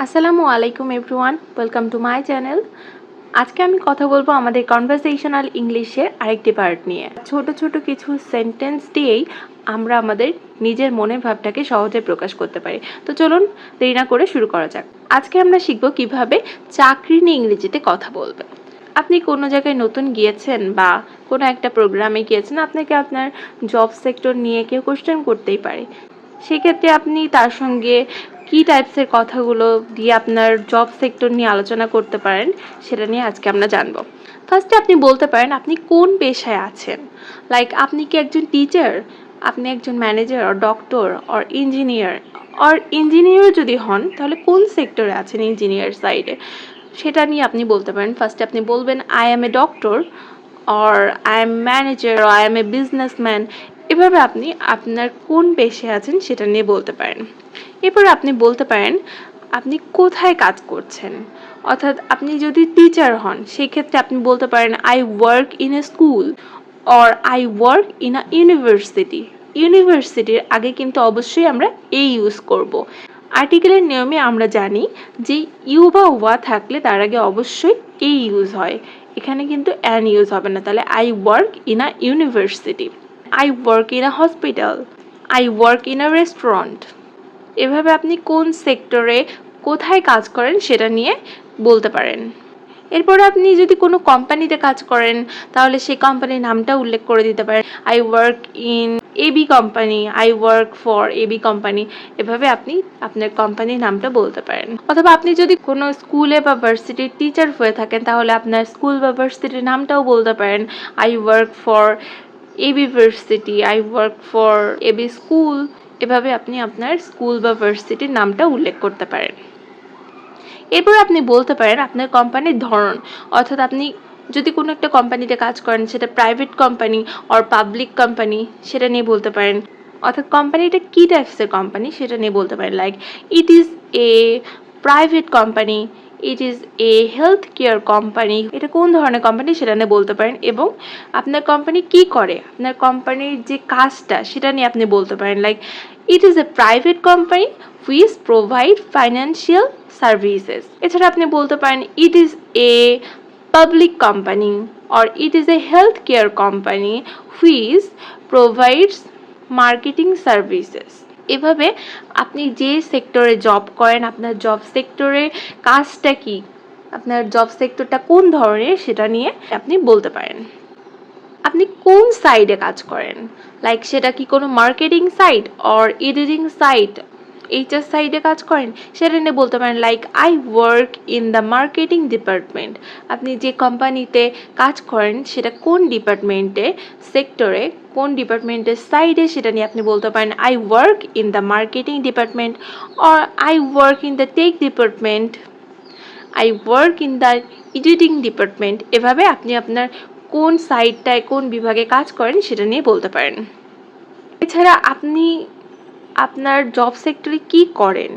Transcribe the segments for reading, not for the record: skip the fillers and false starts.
আসসালামু আলাইকুম everyone, welcome to my channel. আজকে আমি কথা বলবো আমাদের কনভারসেশনাল ইংলিশের আরেকটি পার্ট নিয়ে। ছোট ছোট কিছু সেন্টেন্স দিয়েই আমরা আমাদের নিজের মনের ভাবটাকে সহজে প্রকাশ করতে পারি। তো চলুন দেরি না করে শুরু করা যাক। আজকে আমরা শিখব কিভাবে চাকরি নিয়ে ইংরেজিতে কথা বলবে। আপনি কোনো জায়গায় নতুন গিয়েছেন বা কোনো একটা প্রোগ্রামে গিয়েছেন, আপনাকে আপনার জব সেক্টর নিয়ে কেউ কোশ্চেন করতেই পারে। সেক্ষেত্রে আপনি তার সঙ্গে কী টাইপসের কথাগুলো দিয়ে আপনার জব সেক্টর নিয়ে আলোচনা করতে পারেন, সেটা নিয়ে আজকে আমরা জানবো। ফার্স্টে আপনি বলতে পারেন আপনি কোন পেশায় আছেন। লাইক আপনি কি একজন টিচার, আপনি একজন manager or doctor or engineer যদি হন তাহলে কোন সেক্টরে আছেন ইঞ্জিনিয়ার সাইডে, সেটা নিয়ে আপনি বলতে পারেন। ফার্স্টে আপনি বলবেন I am a doctor or I am manager or I M a businessman. এভাবে আপনি আপনার কোন পেশায় আছেন সেটা নিয়ে বলতে পারেন। এরপর আপনি বলতে পারেন আপনি কোথায় কাজ করছেন। অর্থাৎ আপনি যদি টিচার হন সেই ক্ষেত্রে আপনি বলতে পারেন I work in a school or I work in a university. ইউনিভার্সিটির আগে কিন্তু অবশ্যই আমরা এই ইউজ করব। আর্টিকেলের নিয়মে আমরা জানি যে ইউ বা ওয়া থাকলে তার আগে অবশ্যই এই ইউজ হয়, এখানে কিন্তু অ্যান ইউজ হবে না। তাহলে I work in a university, I work in a hospital, I work in a restaurant. এভাবে আপনি কোন সেক্টরে কোথায় কাজ করেন সেটা নিয়ে বলতে পারেন। এরপর আপনি যদি কোনো কোম্পানিতে কাজ করেন তাহলে সেই কোম্পানির নামটা উল্লেখ করে দিতে পারেন। I work in AB company, I work for AB company. এভাবে আপনি আপনার কোম্পানির নামটা বলতে পারেন। অথবা আপনি যদি কোনো স্কুলে বা ভার্সিটির টিচার হয়ে থাকেন তাহলে আপনার স্কুল বা ভার্সিটির নামটাও বলতে পারেন। I work for AB varsity, I work for AB school. এভাবে আপনি আপনার স্কুল বা ভার্সিটির নামটা উল্লেখ করতে পারেন। এরপর আপনি বলতে পারেন আপনার কোম্পানির ধরন। অর্থাৎ আপনি যদি কোনো একটা কোম্পানিতে কাজ করেন, সেটা private company or public company, সেটা নিয়ে বলতে পারেন। অর্থাৎ কোম্পানিটা কী টাইপসের কোম্পানি সেটা নিয়ে বলতে পারেন। Like it is a private company, it is a health care company. এটা কোন ধরনের কোম্পানি সেটা নিয়ে বলতে পারেন। এবং আপনার কোম্পানি কি করে, আপনার কোম্পানির যে কাজটা সেটা নিয়ে আপনি বলতে পারেন। Like it is a private company which provide financial services. এছাড়া আপনি বলতে পারেন it is a public company or it is a health care company which provides marketing services. এভাবে আপনি যে সেক্টরে জব করেন, আপনার জব সেক্টরে কাজটা কি, আপনার জব সেক্টরটা কোন ধরনের সেটা নিয়ে আপনি বলতে পারেন। আপনি কোন সাইডে কাজ করেন, লাইক সেটা কি কোনো marketing site or editing site, HR সাইডে কাজ করেন, সেটা নিয়ে বলতে পারেন। Like I work in the marketing department. আপনি যে কোম্পানিতে কাজ করেন সেটা কোন ডিপার্টমেন্টে, সেক্টরে, কোন ডিপার্টমেন্টের সাইডে, সেটা নিয়ে আপনি বলতে পারেন I work in the marketing department or I work in the tech department, I work in the editing department. এভাবে আপনি আপনার কোন সাইডটায় কোন বিভাগে কাজ করেন সেটা নিয়ে বলতে পারেন। এছাড়া আপনি আপনার জব সেক্টরে কি করেন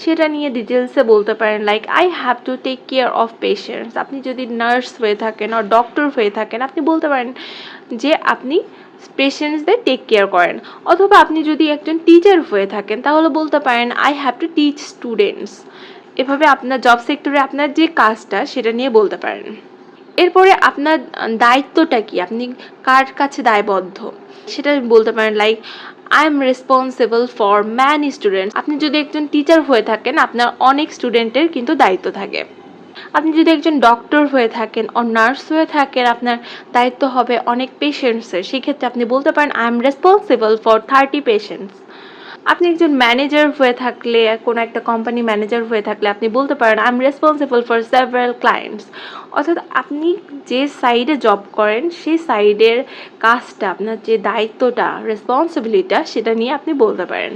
সেটা নিয়ে ডিটেলসে বলতে পারেন। Like I have to take care of patients. আপনি যদি নার্স হয়ে থাকেন আর ডক্টর হয়ে থাকেন আপনি বলতে পারেন যে আপনি পেশেন্টসদের টেক কেয়ার করেন। অথবা আপনি যদি একজন টিচার হয়ে থাকেন তাহলে বলতে পারেন I have to teach students. এভাবে আপনার জব সেক্টরে আপনার যে কাজটা সেটা নিয়ে বলতে পারেন। এরপরে আপনার দায়িত্বটা কি, আপনি কার কাছে দায়বদ্ধ সেটা বলতে পারেন। Like I am responsible for many students. আপনি যদি একজন টিচার হয়ে থাকেন আপনার অনেক স্টুডেন্টের কিন্তু দায়িত্ব থাকে। আপনি যদি একজন ডক্টর হয়ে থাকেন ও নার্স হয়ে থাকেন আপনার দায়িত্ব হবে অনেক পেশেন্টসের। সেক্ষেত্রে আপনি বলতে পারেন I am responsible for 30 patients. আপনি একজন ম্যানেজার হয়ে থাকলে, কোনো একটা কোম্পানি ম্যানেজার হয়ে থাকলে আপনি বলতে পারেন I am responsible for several clients. অর্থাৎ আপনি যে সাইডে জব করেন সেই সাইডের কাজটা, আপনার যে দায়িত্বটা, রেসপন্সিবিলিটিটা, সেটা নিয়ে আপনি বলতে পারেন।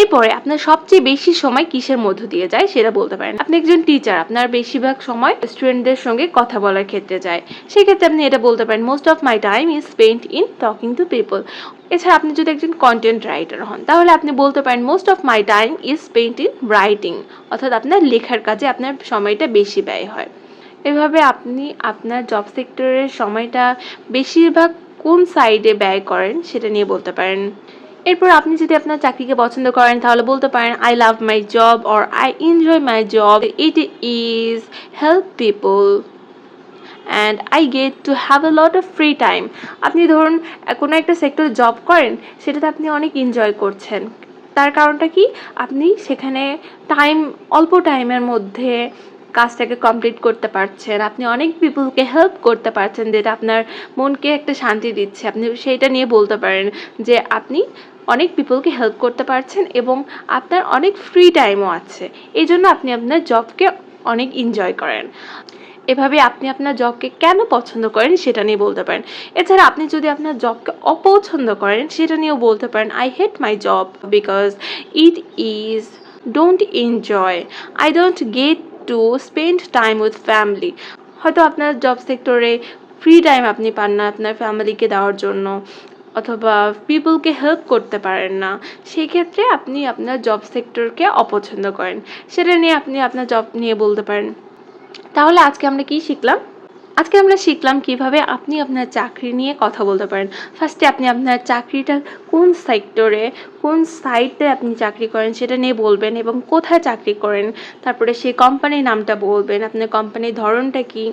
এরপরে আপনার সবচেয়ে বেশি সময় কিসের মধ্য দিয়ে যায় সেটা বলতে পারেন। আপনি একজন টিচার, আপনার বেশিরভাগ সময় স্টুডেন্টদের সঙ্গে কথা বলার ক্ষেত্রে যায়। সেক্ষেত্রে আপনি এটা বলতে পারেন most of my time is spent in talking to people. এছাড়া আপনি যদি একজন কন্টেন্ট রাইটার হন তাহলে আপনি বলতে পারেন most of my time is spent in writing. অর্থাৎ আপনার লেখার কাজে আপনার সময়টা বেশি ব্যয় হয়। এভাবে আপনি আপনার জব সেক্টরের সময়টা বেশিরভাগ কোন সাইডে ব্যয় করেন সেটা নিয়ে বলতে পারেন। এরপর আপনি যদি আপনার চাকরিকে পছন্দ করেন তাহলে বলতে পারেন I love my job or I enjoy my job, it is help people and I get to have a lot of free time. আপনি ধরুন কোনো একটা সেক্টরে জব করেন, সেটাতে আপনি অনেক এনজয় করছেন। তার কারণটা কি, আপনি সেখানে অল্প টাইমের মধ্যে কাজটাকে কমপ্লিট করতে পারছেন, আপনি অনেক পিপলকে হেল্প করতে পারছেন, যেটা আপনার মনকে একটা শান্তি দিচ্ছে। আপনি সেইটা নিয়ে বলতে পারেন যে আপনি অনেক পিপলকে হেল্প করতে পারছেন এবং আপনার অনেক ফ্রি টাইমও আছে, এই জন্য আপনি আপনার জবকে অনেক এনজয় করেন। এভাবে আপনি আপনার জবকে কেন পছন্দ করেন সেটা নিয়ে বলতে পারেন। এছাড়া আপনি যদি আপনার জবকে অপছন্দ করেন সেটা নিয়েও বলতে পারেন I hate my job because it is don't enjoy, I don't get to spend time with family. হয়তো আপনার জব সেক্টরে ফ্রি টাইম আপনি পান না আপনার ফ্যামিলিকে দেওয়ার জন্য, অথবা পিপলকে হেল্প করতে পারেন না, সেই ক্ষেত্রে আপনি আপনার জব সেক্টরকে অপছন্দ করেন। সেটা নিয়ে আপনি আপনার জব নিয়ে বলতে পারেন। তাহলে আজকে আমরা কি শিখলাম? আজকে আমরা শিখলাম কিভাবে আপনি আপনার চাকরি নিয়ে কথা বলতে পারেন। ফার্স্টে আপনি আপনার চাকরিটা কোন সেক্টরে, কোন সাইটে আপনি চাকরি করেন সেটা নিয়ে বলবেন এবং কোথায় চাকরি করেন। তারপরে সেই কোম্পানির নামটা বলবেন, আপনার কোম্পানির ধরনটা কি,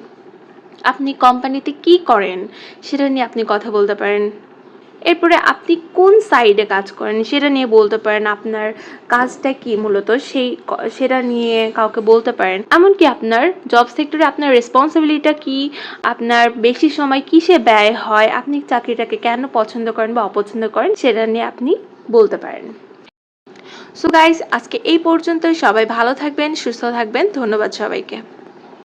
আপনি কোম্পানিতে কি করেন সেটা নিয়ে আপনি কথা বলতে পারেন। এরপরে আপনি কোন সাইডে কাজ করেন সেটা নিয়ে বলতে পারেন, আপনার কাজটা কি মূলত সেটা নিয়ে কাউকে বলতে পারেন। এমনকি আপনার জব সেক্টরে আপনার রেসপন্সিবিলিটিটা কি, আপনার বেশি সময় কিসে ব্যয় হয়, আপনি চাকরিটাকে কেন পছন্দ করেন বা অপছন্দ করেন সেটা নিয়ে আপনি বলতে পারেন। সো গাইস, আজকে এই পর্যন্তই। সবাই ভালো থাকবেন, সুস্থ থাকবেন। ধন্যবাদ সবাইকে।